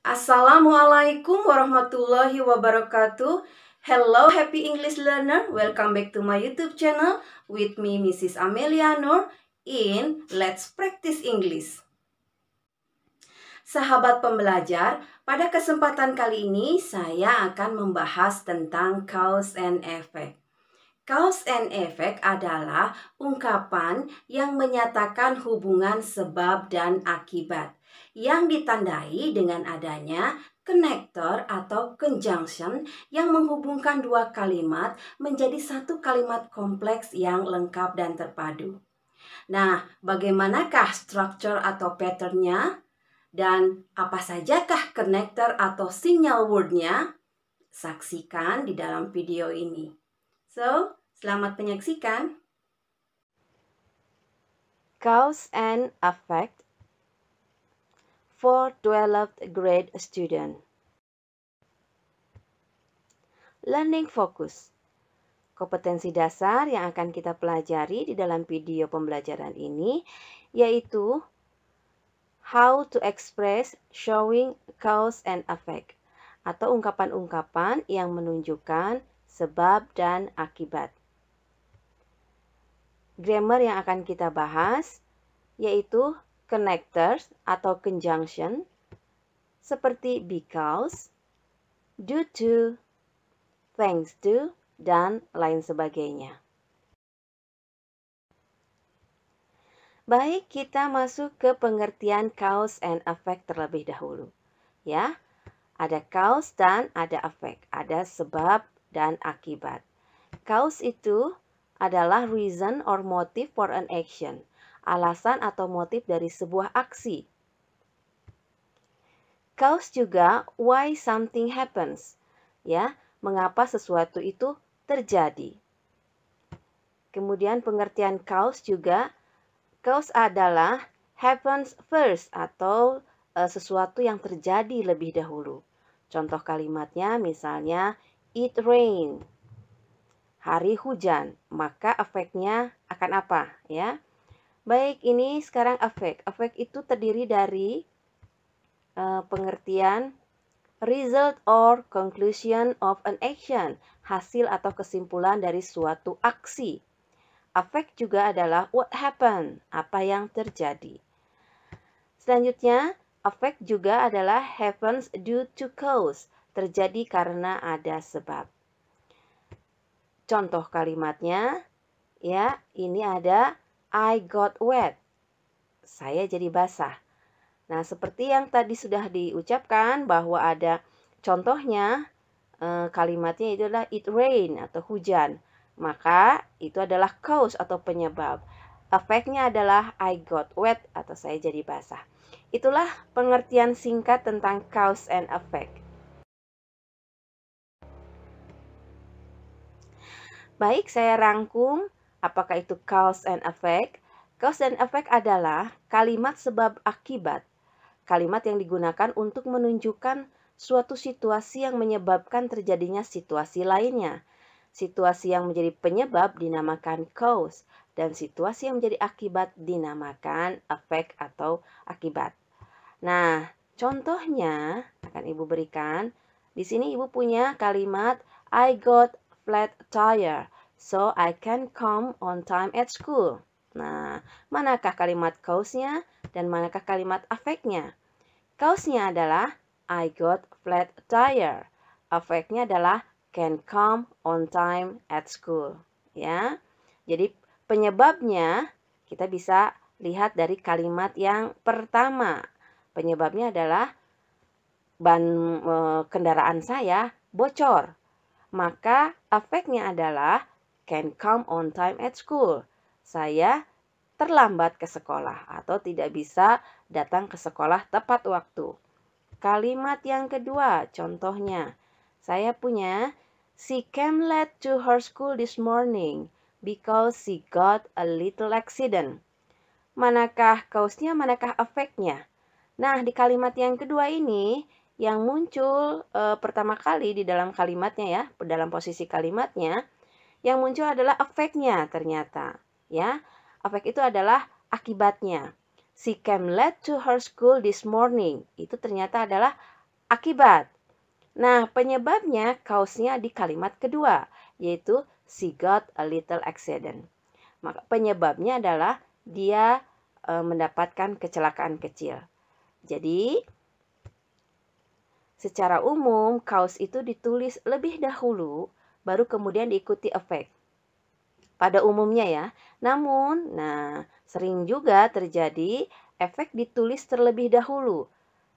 Assalamualaikum warahmatullahi wabarakatuh. Hello happy English learner, welcome back to my YouTube channel with me Mrs. Amelia Nur in Let's Practice English. Sahabat pembelajar, pada kesempatan kali ini saya akan membahas tentang cause and effect. Cause and effect adalah ungkapan yang menyatakan hubungan sebab dan akibat yang ditandai dengan adanya connector atau conjunction yang menghubungkan dua kalimat menjadi satu kalimat kompleks yang lengkap dan terpadu. Nah, bagaimanakah structure atau patternnya? Dan apa sajakah connector atau signal wordnya? Saksikan di dalam video ini. So, selamat menyaksikan. Cause and effect for 12th grade student. Learning focus. Kompetensi dasar yang akan kita pelajari di dalam video pembelajaran ini yaitu how to express showing cause and effect atau ungkapan-ungkapan yang menunjukkan sebab dan akibat. Grammar yang akan kita bahas yaitu connectors atau conjunction seperti because, due to, thanks to, dan lain sebagainya. Baik, kita masuk ke pengertian cause and effect terlebih dahulu. Ya, ada cause dan ada effect, ada sebab dan akibat. Cause itu adalah reason or motive for an action, alasan atau motif dari sebuah aksi. Cause juga why something happens, ya, mengapa sesuatu itu terjadi. Kemudian pengertian cause juga, cause adalah happens first atau sesuatu yang terjadi lebih dahulu. Contoh kalimatnya misalnya it rain, hari hujan, maka efeknya akan apa, ya? Baik, ini sekarang effect. Effect itu terdiri dari pengertian result or conclusion of an action, hasil atau kesimpulan dari suatu aksi. Effect juga adalah what happened, apa yang terjadi. Selanjutnya, effect juga adalah happens due to cause, terjadi karena ada sebab. Contoh kalimatnya, ya, ini ada I got wet, saya jadi basah. Nah, seperti yang tadi sudah diucapkan bahwa ada contohnya, kalimatnya itu adalah it rain atau hujan. Maka itu adalah cause atau penyebab. Efeknya adalah I got wet atau saya jadi basah. Itulah pengertian singkat tentang cause and effect. Baik, saya rangkum apakah itu cause and effect. Cause and effect adalah kalimat sebab akibat. Kalimat yang digunakan untuk menunjukkan suatu situasi yang menyebabkan terjadinya situasi lainnya. Situasi yang menjadi penyebab dinamakan cause, dan situasi yang menjadi akibat dinamakan effect atau akibat. Nah, contohnya akan Ibu berikan. Di sini Ibu punya kalimat I got flat tire, so I can come on time at school. Nah, manakah kalimat cause-nya dan manakah kalimat effect-nya? Cause-nya adalah I got flat tire. Effect-nya adalah can come on time at school. Ya, jadi penyebabnya kita bisa lihat dari kalimat yang pertama. Penyebabnya adalah ban kendaraan saya bocor. Maka efeknya adalah can come on time at school. Saya terlambat ke sekolah atau tidak bisa datang ke sekolah tepat waktu. Kalimat yang kedua, contohnya, saya punya she came late to her school this morning because she got a little accident. Manakah cause-nya, manakah efeknya? Nah, di kalimat yang kedua ini, yang muncul pertama kali di dalam kalimatnya ya, dalam posisi kalimatnya, yang muncul adalah efeknya ternyata. Ya, efek itu adalah akibatnya. She came late to her school this morning. Itu ternyata adalah akibat. Nah, penyebabnya cause-nya di kalimat kedua, yaitu she got a little accident. Maka penyebabnya adalah dia mendapatkan kecelakaan kecil. Jadi, secara umum cause itu ditulis lebih dahulu, baru kemudian diikuti effect. Pada umumnya ya. Namun, sering juga terjadi efek ditulis terlebih dahulu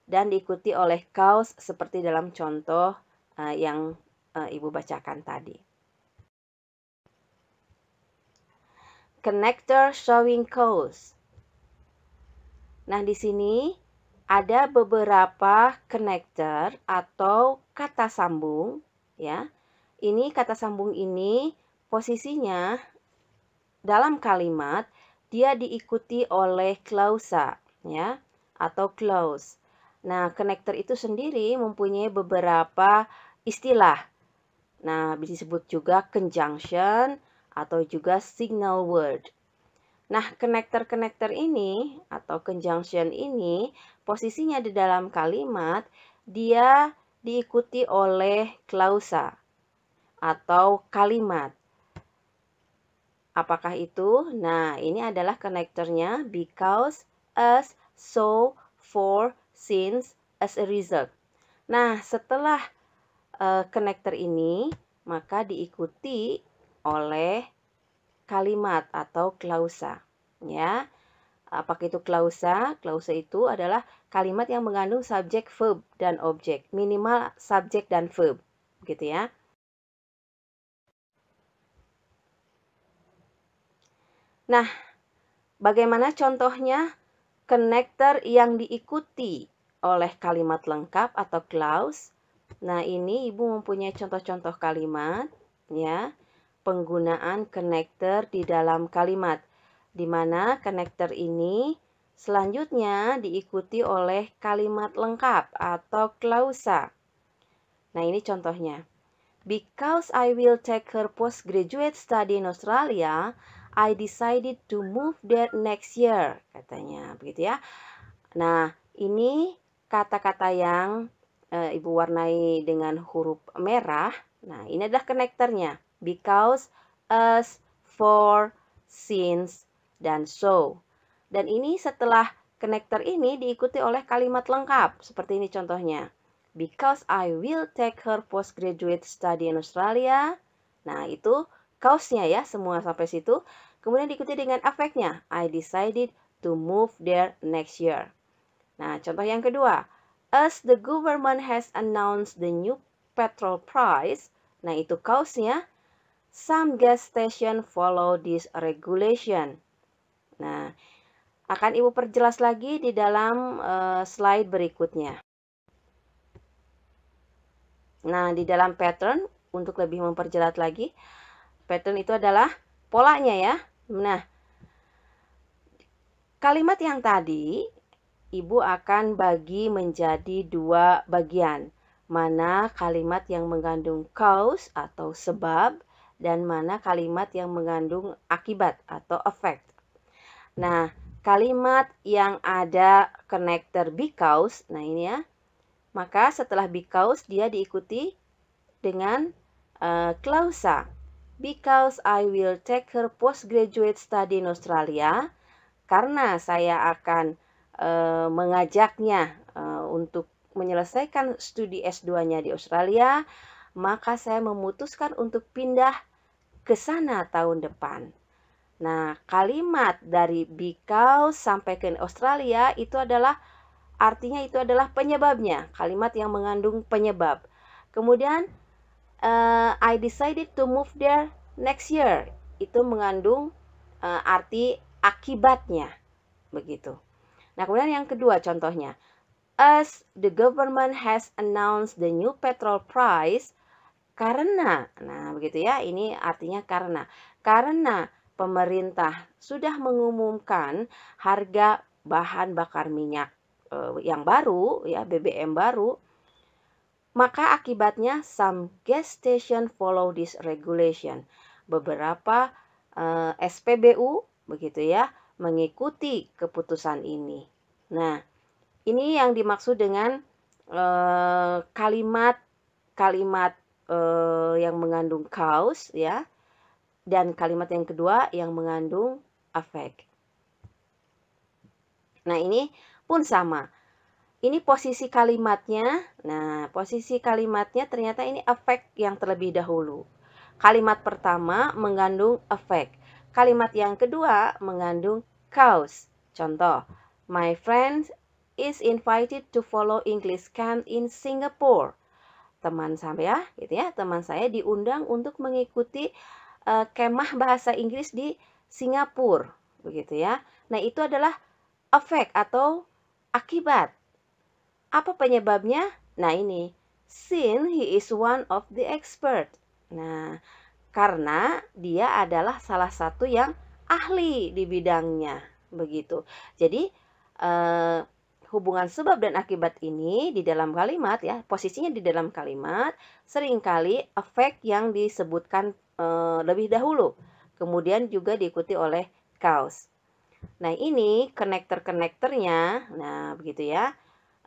dan diikuti oleh cause seperti dalam contoh yang Ibu bacakan tadi. Connector showing cause. Nah, di sini ada beberapa connector atau kata sambung ya. Ini kata sambung ini posisinya dalam kalimat dia diikuti oleh klausa ya atau clause. Nah, connector itu sendiri mempunyai beberapa istilah. Nah, disebut juga conjunction atau juga signal word. Nah, connector-connector ini atau conjunction ini posisinya di dalam kalimat dia diikuti oleh klausa atau kalimat. Apakah itu? Nah, ini adalah konektornya because, as, so, for, since, as a result. Nah, setelah konektor ini, maka diikuti oleh kalimat atau klausa. Ya, apakah itu klausa? Klausa itu adalah kalimat yang mengandung subjek, verb, dan objek. Minimal subjek dan verb. Gitu ya. Nah, bagaimana contohnya? Connector yang diikuti oleh kalimat lengkap atau clause. Nah, ini Ibu mempunyai contoh-contoh kalimat ya. Penggunaan connector di dalam kalimat di mana connector ini selanjutnya diikuti oleh kalimat lengkap atau klausa. Nah, ini contohnya. Because I will take her postgraduate study in Australia, I decided to move there next year, katanya, begitu ya. Nah, ini kata-kata yang Ibu warnai dengan huruf merah. Nah, ini adalah konektornya. Because, as, for, since, dan so. Dan ini setelah konektor ini diikuti oleh kalimat lengkap. Seperti ini contohnya. Because I will take her postgraduate study in Australia. Nah, itu cause-nya ya, semua sampai situ. Kemudian diikuti dengan efeknya. I decided to move there next year. Nah, contoh yang kedua. As the government has announced the new petrol price. Nah, itu cause-nya. Some gas station follow this regulation. Nah, akan Ibu perjelas lagi di dalam slide berikutnya. Nah, di dalam pattern, untuk lebih memperjelas lagi, pattern itu adalah polanya ya. Nah, kalimat yang tadi, Ibu akan bagi menjadi dua bagian. Mana kalimat yang mengandung cause atau sebab, dan mana kalimat yang mengandung akibat atau effect. Nah, kalimat yang ada connector because, nah ini ya, maka setelah because dia diikuti dengan klausa. Because I will take her postgraduate study in Australia. Karena saya akan mengajaknya untuk menyelesaikan studi S2-nya di Australia, maka saya memutuskan untuk pindah ke sana tahun depan. Nah, kalimat dari because sampai ke Australia itu adalah artinya itu adalah penyebabnya, kalimat yang mengandung penyebab. Kemudian I decided to move there next year. Itu mengandung arti akibatnya. Begitu. Nah, kemudian yang kedua contohnya. As the government has announced the new petrol price, karena, nah begitu ya, ini artinya karena. Karena pemerintah sudah mengumumkan harga bahan bakar minyak yang baru, ya BBM baru, maka akibatnya some gas station follow this regulation. Beberapa SPBU begitu ya mengikuti keputusan ini. Nah, ini yang dimaksud dengan kalimat yang mengandung cause ya, dan kalimat yang kedua yang mengandung affect. Nah, ini pun sama. Ini posisi kalimatnya. Nah, posisi kalimatnya ternyata ini affect yang terlebih dahulu. Kalimat pertama mengandung affect. Kalimat yang kedua mengandung cause. Contoh, my friend is invited to follow English camp in Singapore. Teman saya, gitu ya, teman saya diundang untuk mengikuti kemah bahasa Inggris di Singapura, begitu ya. Nah, itu adalah affect atau akibat. Apa penyebabnya? Nah, ini, since he is one of the expert. Nah, karena dia adalah salah satu yang ahli di bidangnya, begitu. Jadi, hubungan sebab dan akibat ini di dalam kalimat ya, posisinya di dalam kalimat, seringkali affect yang disebutkan lebih dahulu, kemudian juga diikuti oleh cause. Nah, ini connector-connectornya, nah begitu ya,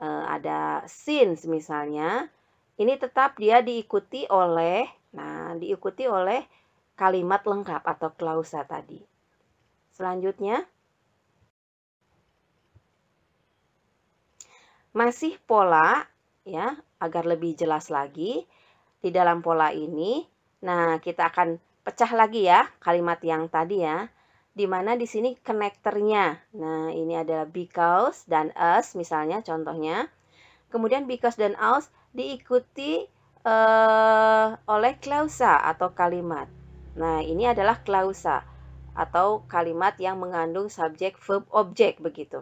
ada since misalnya, ini tetap dia diikuti oleh kalimat lengkap atau klausa tadi. Selanjutnya, masih pola ya, agar lebih jelas lagi di dalam pola ini. Nah, kita akan pecah lagi ya kalimat yang tadi ya. Di mana di sini connectornya. Nah, ini adalah because dan as misalnya contohnya. Kemudian because dan as diikuti oleh klausa atau kalimat. Nah, ini adalah klausa atau kalimat yang mengandung subjek, verb, objek begitu.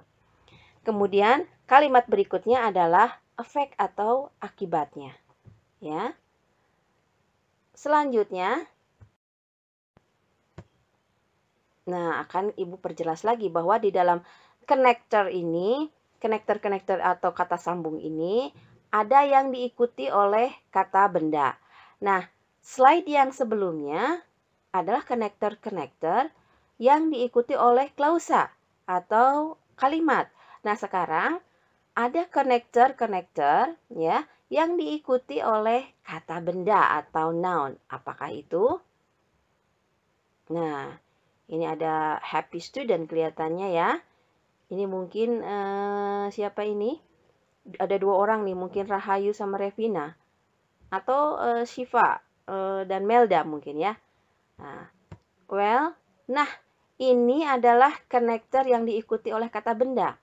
Kemudian kalimat berikutnya adalah efek atau akibatnya. Ya. Selanjutnya, nah akan Ibu perjelas lagi bahwa di dalam connector ini, connector atau kata sambung ini ada yang diikuti oleh kata benda. Nah, slide yang sebelumnya adalah connector yang diikuti oleh klausa atau kalimat. Nah, sekarang ada connector ya yang diikuti oleh kata benda atau noun. Apakah itu? Nah, ini ada happy student kelihatannya ya. Ini mungkin siapa ini? Ada 2 orang nih, mungkin Rahayu sama Revina. Atau Shiva dan Melda mungkin ya. Nah, ini adalah connector yang diikuti oleh kata benda.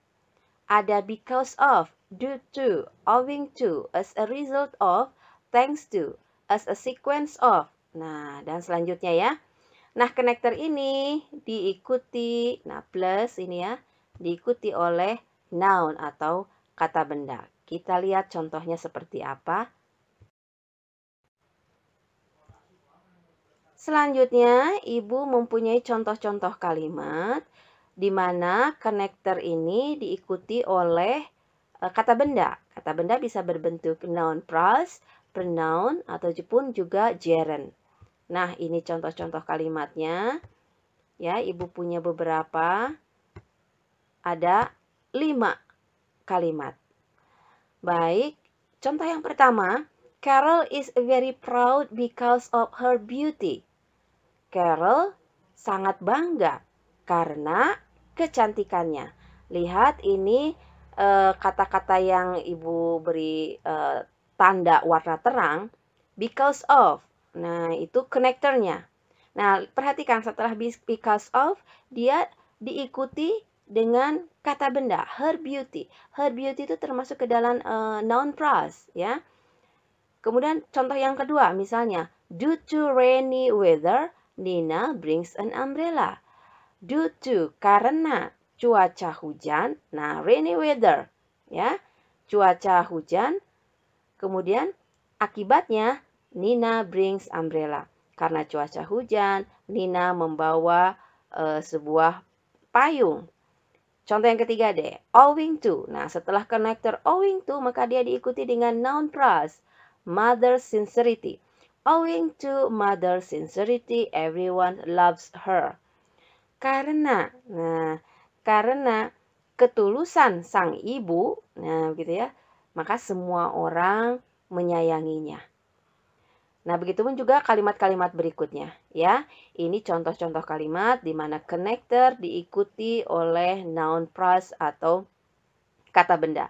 Ada because of, due to, owing to, as a result of, thanks to, as a sequence of. Nah, dan selanjutnya ya. Nah, connector ini diikuti, nah plus ini ya, diikuti oleh noun atau kata benda. Kita lihat contohnya seperti apa. Selanjutnya, Ibu mempunyai contoh-contoh kalimat di mana connector ini diikuti oleh kata benda. Kata benda bisa berbentuk noun plus, pronoun, ataupun juga gerund. Nah, ini contoh-contoh kalimatnya. Ya, Ibu punya beberapa. Ada 5 kalimat. Baik, contoh yang pertama, Carol is very proud because of her beauty. Carol sangat bangga karena kecantikannya. Lihat ini kata-kata yang Ibu beri tanda warna terang, because of. Nah, itu connectornya. Nah, perhatikan setelah because of, dia diikuti dengan kata benda, her beauty. Her beauty itu termasuk ke dalam noun phrase, ya. Kemudian contoh yang kedua, misalnya, due to rainy weather, Nina brings an umbrella. Due to, karena cuaca hujan, nah rainy weather, ya, cuaca hujan. Kemudian akibatnya Nina brings umbrella. Karena cuaca hujan, Nina membawa sebuah payung. Contoh yang ketiga deh, owing to. Nah, setelah connector owing to, maka dia diikuti dengan noun phrase, mother sincerity. Owing to mother sincerity, everyone loves her. Karena ketulusan sang ibu, nah begitu ya, maka semua orang menyayanginya. Nah, begitupun juga kalimat-kalimat berikutnya ya. Ini contoh-contoh kalimat di mana connector diikuti oleh noun phrase atau kata benda.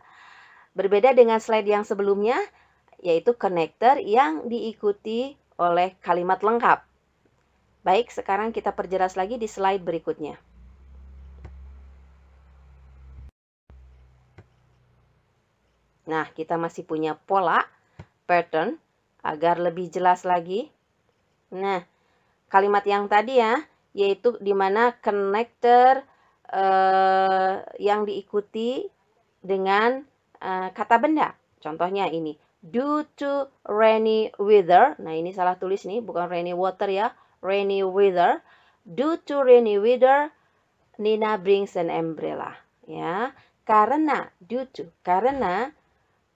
Berbeda dengan slide yang sebelumnya, yaitu connector yang diikuti oleh kalimat lengkap. Baik, sekarang kita perjelas lagi di slide berikutnya. Nah, kita masih punya pola, pattern, agar lebih jelas lagi. Nah, kalimat yang tadi ya, yaitu di mana connector yang diikuti dengan kata benda. Contohnya ini, due to rainy weather. Nah, ini salah tulis nih, bukan rainy water ya, rainy weather. Due to rainy weather, Nina brings an umbrella. Ya, karena due to, karena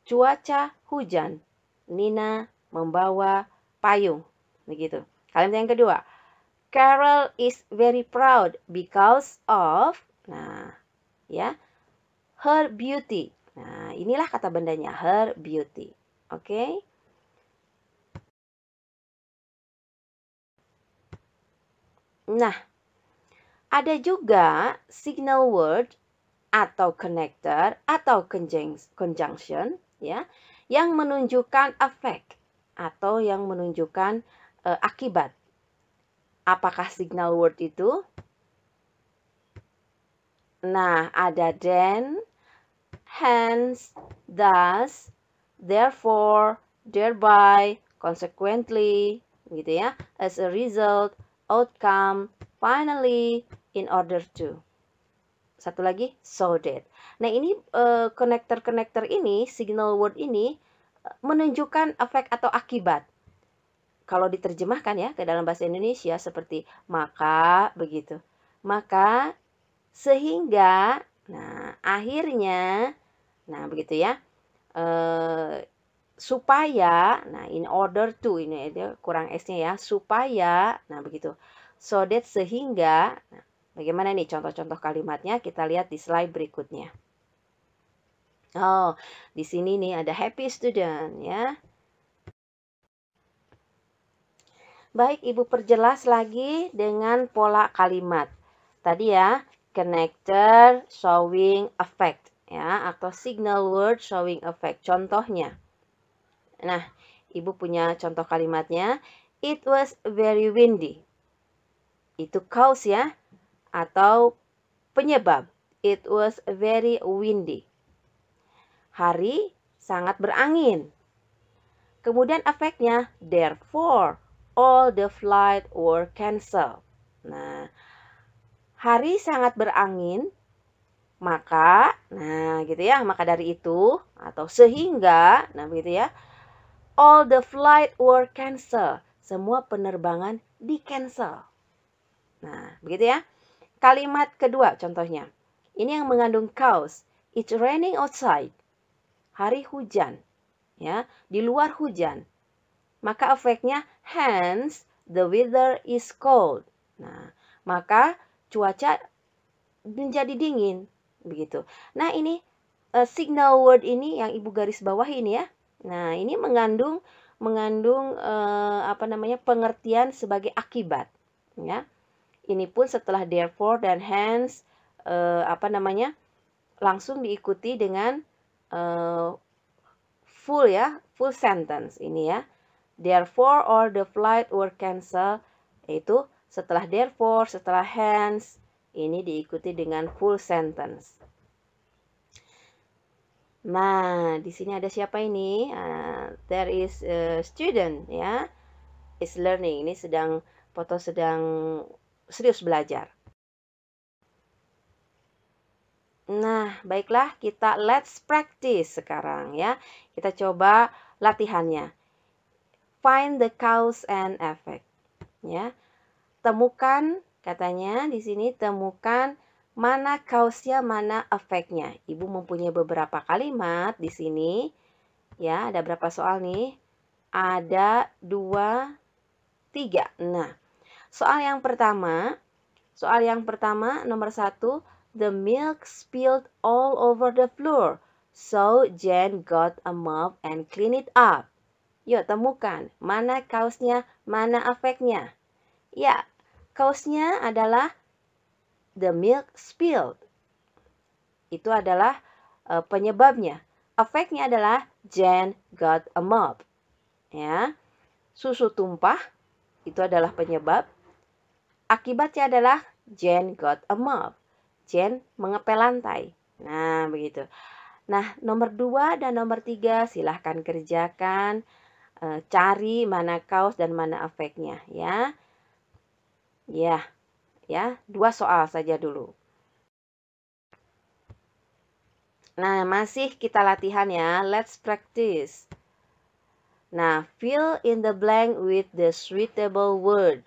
cuaca hujan, Nina membawa payung. Begitu. Kalimat yang kedua, Carol is very proud because of, nah, ya, her beauty. Nah, inilah kata bendanya, her beauty. Oke. Nah, ada juga signal word atau connector atau conjunction ya, yang menunjukkan efek atau yang menunjukkan akibat. Apakah signal word itu? Nah, ada then, hence, thus, therefore, thereby, consequently, gitu ya, as a result, outcome, finally, in order to. Satu lagi, so that. Nah, ini connector-connector ini, signal word ini menunjukkan efek atau akibat. Kalau diterjemahkan ya ke dalam bahasa Indonesia seperti maka, begitu. Maka, sehingga, nah akhirnya, nah begitu ya. Supaya, nah in order to, ini dia kurang S-nya ya, supaya, nah begitu. So that, sehingga, nah, bagaimana nih contoh-contoh kalimatnya? Kita lihat di slide berikutnya. Oh, di sini nih ada happy student ya. Baik, Ibu perjelas lagi dengan pola kalimat. Tadi ya, connector showing effect ya, atau signal word showing effect. Contohnya. Nah, Ibu punya contoh kalimatnya. It was very windy. Itu cause ya, atau penyebab. It was very windy. Hari sangat berangin. Kemudian efeknya, therefore, all the flight were cancelled. Nah, hari sangat berangin, maka, nah gitu ya, maka dari itu, atau sehingga, nah begitu ya, all the flight were cancelled. Semua penerbangan di-cancel. Nah, begitu ya. Kalimat kedua contohnya. Ini yang mengandung cause. It's raining outside. Hari hujan. Ya, di luar hujan. Maka efeknya hence the weather is cold. Nah, maka cuaca menjadi dingin begitu. Nah, ini signal word ini yang Ibu garis bawah ini ya. Nah, ini mengandung apa namanya, pengertian sebagai akibat ya. Ini pun setelah therefore dan hence apa namanya, langsung diikuti dengan full ya, full sentence ini ya. Therefore all the flight were cancelled, yaitu setelah therefore, setelah hence, ini diikuti dengan full sentence. Nah, di sini ada siapa ini? There is a student ya, is learning. Ini sedang serius belajar. Nah, baiklah, kita let's practice sekarang ya. Kita coba latihannya. Find the cause and effect. Ya. Temukan, katanya di sini, temukan mana cause-nya, mana efeknya. Ibu mempunyai beberapa kalimat di sini. Ya, ada berapa soal nih? Ada 2, 3. Nah, soal yang pertama nomor 1, the milk spilled all over the floor. So Jane got a mop and clean it up. Yuk temukan, mana causenya, mana efeknya. Ya, causenya adalah the milk spilled. Itu adalah penyebabnya. Efeknya adalah Jane got a mop. Ya, susu tumpah itu adalah penyebab. Akibatnya adalah Jane got a mop. Jane mengepel lantai. Nah, begitu. Nah, nomor 2 dan nomor 3 silahkan kerjakan. Cari mana cause dan mana efeknya ya. Ya, 2 soal saja dulu. Nah, masih kita latihan ya. Let's practice. Nah, fill in the blank with the suitable word.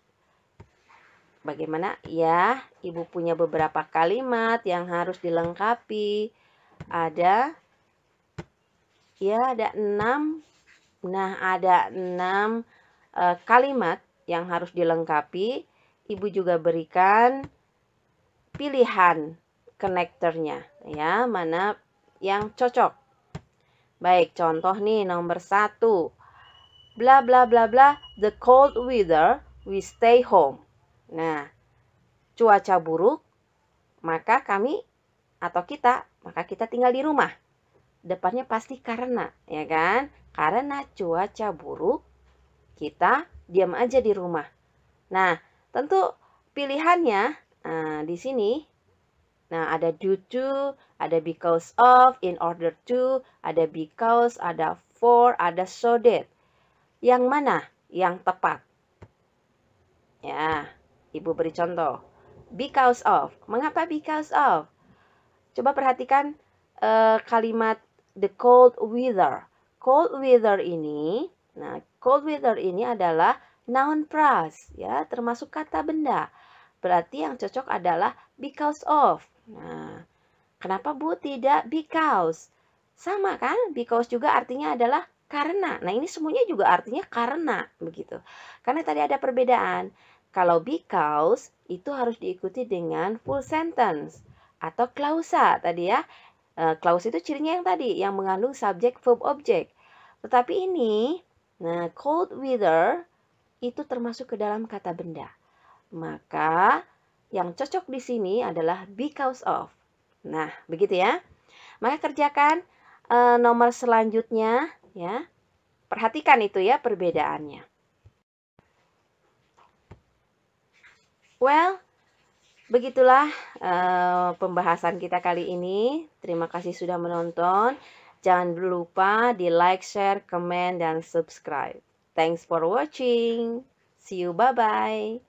Bagaimana? Ya, Ibu punya beberapa kalimat yang harus dilengkapi. Ada 6. Nah, ada 6 kalimat yang harus dilengkapi. Ibu juga berikan pilihan konektornya ya, mana yang cocok. Baik, contoh nih nomor 1. Bla bla bla bla, the cold weather, we stay home. Nah, cuaca buruk, maka kita tinggal di rumah. Depannya pasti karena, ya kan? Karena cuaca buruk, kita diam aja di rumah. Nah, tentu pilihannya di sini. Nah, ada due to, ada because of, in order to, ada because, ada for, ada so that. Yang mana yang tepat? Ya, Ibu beri contoh. Because of. Mengapa because of? Coba perhatikan kalimat the cold weather. Cold weather ini, cold weather ini adalah noun phrase, ya, termasuk kata benda. Berarti yang cocok adalah because of. Nah, kenapa Bu tidak because? Sama kan? Because juga artinya adalah karena. Nah, ini semuanya juga artinya karena, begitu. Karena tadi ada perbedaan. Kalau because itu harus diikuti dengan full sentence atau klausa tadi ya. Clause itu cirinya yang tadi, yang mengandung subjek, verb, objek. Tetapi ini, cold weather itu termasuk ke dalam kata benda. Maka yang cocok di sini adalah because of. Nah, begitu ya. Maka kerjakan nomor selanjutnya ya. Perhatikan itu ya perbedaannya. Well, begitulah pembahasan kita kali ini. Terima kasih sudah menonton. Jangan lupa di like, share, comment, dan subscribe. Thanks for watching. See you, bye-bye.